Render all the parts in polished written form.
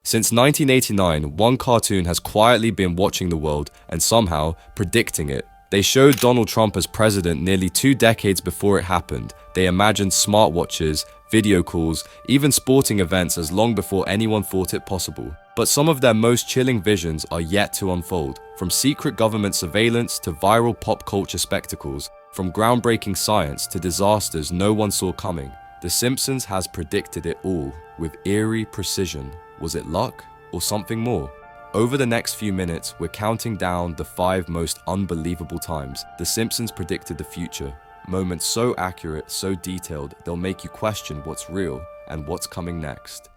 Since 1989, one cartoon has quietly been watching the world and somehow predicting it. They showed Donald Trump as president nearly 2 decades before it happened. They imagined smartwatches, video calls, even sporting events as long before anyone thought it possible. But some of their most chilling visions are yet to unfold. From secret government surveillance to viral pop culture spectacles, from groundbreaking science to disasters no one saw coming, The Simpsons has predicted it all with eerie precision. Was it luck or something more? Over the next few minutes, we're counting down the 5 most unbelievable times The Simpsons predicted the future. Moments so accurate, so detailed, they'll make you question what's real and what's coming next.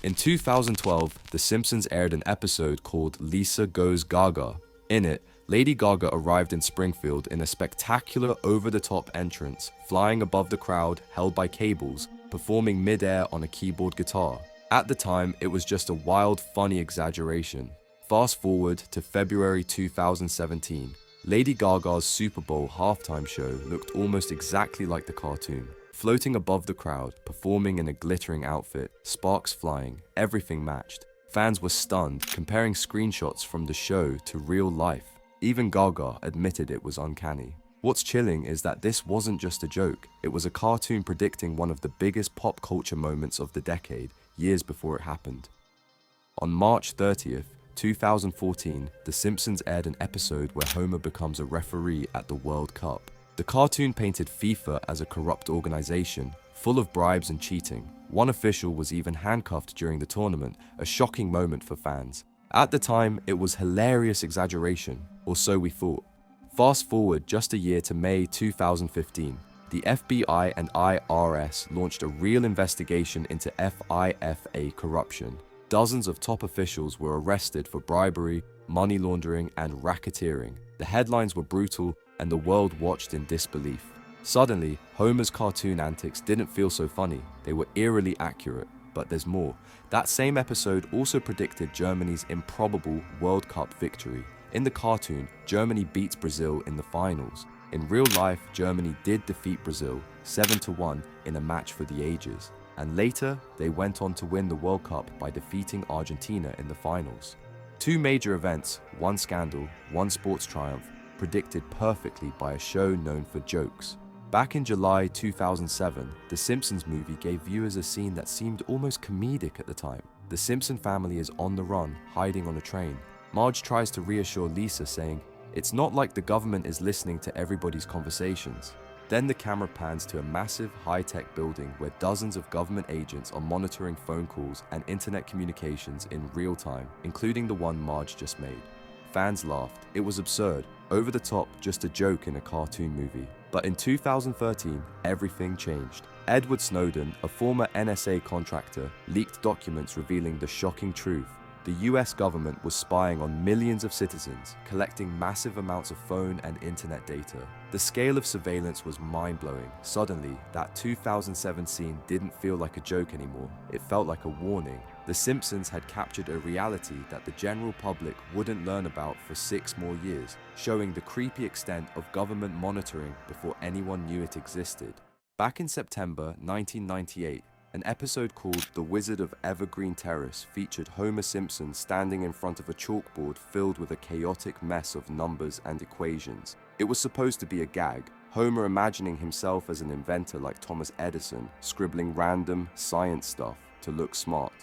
In 2012, The Simpsons aired an episode called Lisa Goes Gaga. In it, Lady Gaga arrived in Springfield in a spectacular over-the-top entrance, flying above the crowd, held by cables, performing mid-air on a keyboard guitar. At the time, it was just a wild, funny exaggeration. Fast forward to February 2017. Lady Gaga's Super Bowl halftime show looked almost exactly like the cartoon. Floating above the crowd, performing in a glittering outfit, sparks flying, everything matched. Fans were stunned, comparing screenshots from the show to real life. Even Gaga admitted it was uncanny. What's chilling is that this wasn't just a joke. It was a cartoon predicting one of the biggest pop culture moments of the decade, years before it happened. On March 30th, 2014, The Simpsons aired an episode where Homer becomes a referee at the World Cup. The cartoon painted FIFA as a corrupt organization, full of bribes and cheating. One official was even handcuffed during the tournament, a shocking moment for fans. At the time, it was hilarious exaggeration, or so we thought. Fast forward just a year to May 2015. The FBI and IRS launched a real investigation into FIFA corruption. Dozens of top officials were arrested for bribery, money laundering, and racketeering. The headlines were brutal, and the world watched in disbelief. Suddenly, Homer's cartoon antics didn't feel so funny. They were eerily accurate. But there's more. That same episode also predicted Germany's improbable World Cup victory. In the cartoon, Germany beats Brazil in the finals. In real life, Germany did defeat Brazil 7-1 in a match for the ages. And later, they went on to win the World Cup by defeating Argentina in the finals. 2 major events, one scandal, one sports triumph, predicted perfectly by a show known for jokes. Back in July 2007, The Simpsons movie gave viewers a scene that seemed almost comedic at the time. The Simpson family is on the run, hiding on a train. Marge tries to reassure Lisa, saying, "It's not like the government is listening to everybody's conversations." Then the camera pans to a massive, high-tech building where dozens of government agents are monitoring phone calls and internet communications in real time, including the one Marge just made. Fans laughed. It was absurd, over the top, just a joke in a cartoon movie. But in 2013, everything changed. Edward Snowden, a former NSA contractor, leaked documents revealing the shocking truth. The US government was spying on millions of citizens, collecting massive amounts of phone and internet data. The scale of surveillance was mind-blowing. Suddenly, that 2007 scene didn't feel like a joke anymore. It felt like a warning. The Simpsons had captured a reality that the general public wouldn't learn about for 6 more years, showing the creepy extent of government monitoring before anyone knew it existed. Back in September 1998, an episode called The Wizard of Evergreen Terrace featured Homer Simpson standing in front of a chalkboard filled with a chaotic mess of numbers and equations. It was supposed to be a gag, Homer imagining himself as an inventor like Thomas Edison, scribbling random science stuff to look smart.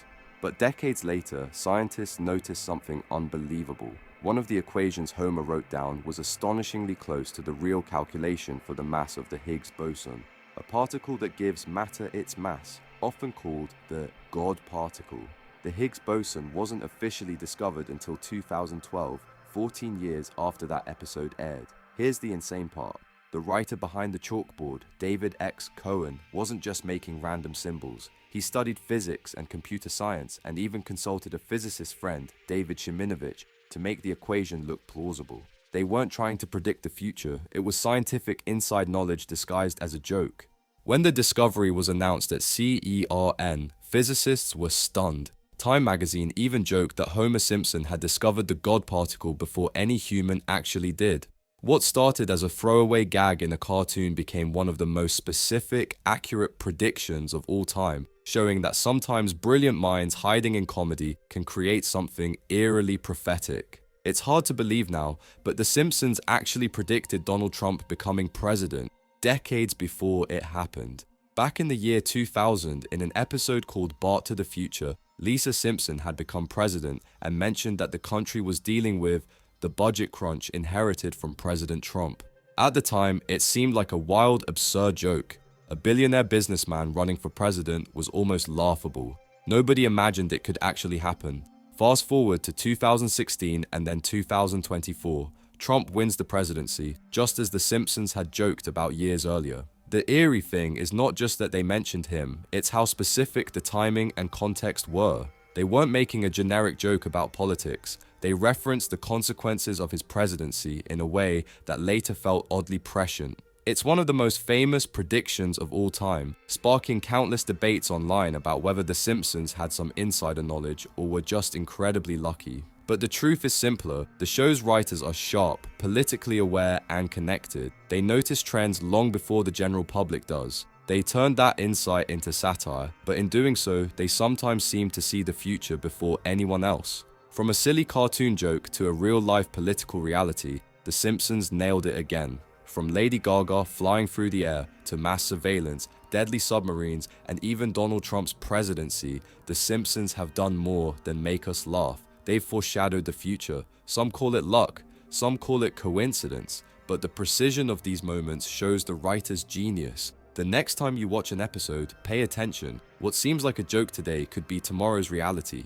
But decades later, scientists noticed something unbelievable. One of the equations Homer wrote down was astonishingly close to the real calculation for the mass of the Higgs Boson, a particle that gives matter its mass, often called the God particle. The Higgs boson wasn't officially discovered until 2012, 14 years after that episode aired. Here's the insane part. The writer behind the chalkboard, David X. Cohen, wasn't just making random symbols. He studied physics and computer science and even consulted a physicist friend, David Shiminovich, to make the equation look plausible. They weren't trying to predict the future. It was scientific inside knowledge disguised as a joke. When the discovery was announced at CERN, physicists were stunned. Time magazine even joked that Homer Simpson had discovered the God particle before any human actually did. What started as a throwaway gag in a cartoon became one of the most specific, accurate predictions of all time, showing that sometimes brilliant minds hiding in comedy can create something eerily prophetic. It's hard to believe now, but The Simpsons actually predicted Donald Trump becoming president decades before it happened. Back in the year 2000, in an episode called Bart to the Future, Lisa Simpson had become president and mentioned that the country was dealing with the budget crunch inherited from President Trump. At the time, it seemed like a wild, absurd joke. A billionaire businessman running for president was almost laughable. Nobody imagined it could actually happen. Fast forward to 2016 and then 2024, Trump wins the presidency, just as The Simpsons had joked about years earlier. The eerie thing is not just that they mentioned him, it's how specific the timing and context were. They weren't making a generic joke about politics, they referenced the consequences of his presidency in a way that later felt oddly prescient. It's one of the most famous predictions of all time, sparking countless debates online about whether The Simpsons had some insider knowledge or were just incredibly lucky. But the truth is simpler. The show's writers are sharp, politically aware, and connected. They notice trends long before the general public does. They turned that insight into satire, but in doing so, they sometimes seem to see the future before anyone else. From a silly cartoon joke to a real-life political reality, The Simpsons nailed it again. From Lady Gaga flying through the air to mass surveillance, deadly submarines, and even Donald Trump's presidency, The Simpsons have done more than make us laugh. They've foreshadowed the future. Some call it luck, some call it coincidence, but the precision of these moments shows the writer's genius. The next time you watch an episode, pay attention. What seems like a joke today could be tomorrow's reality.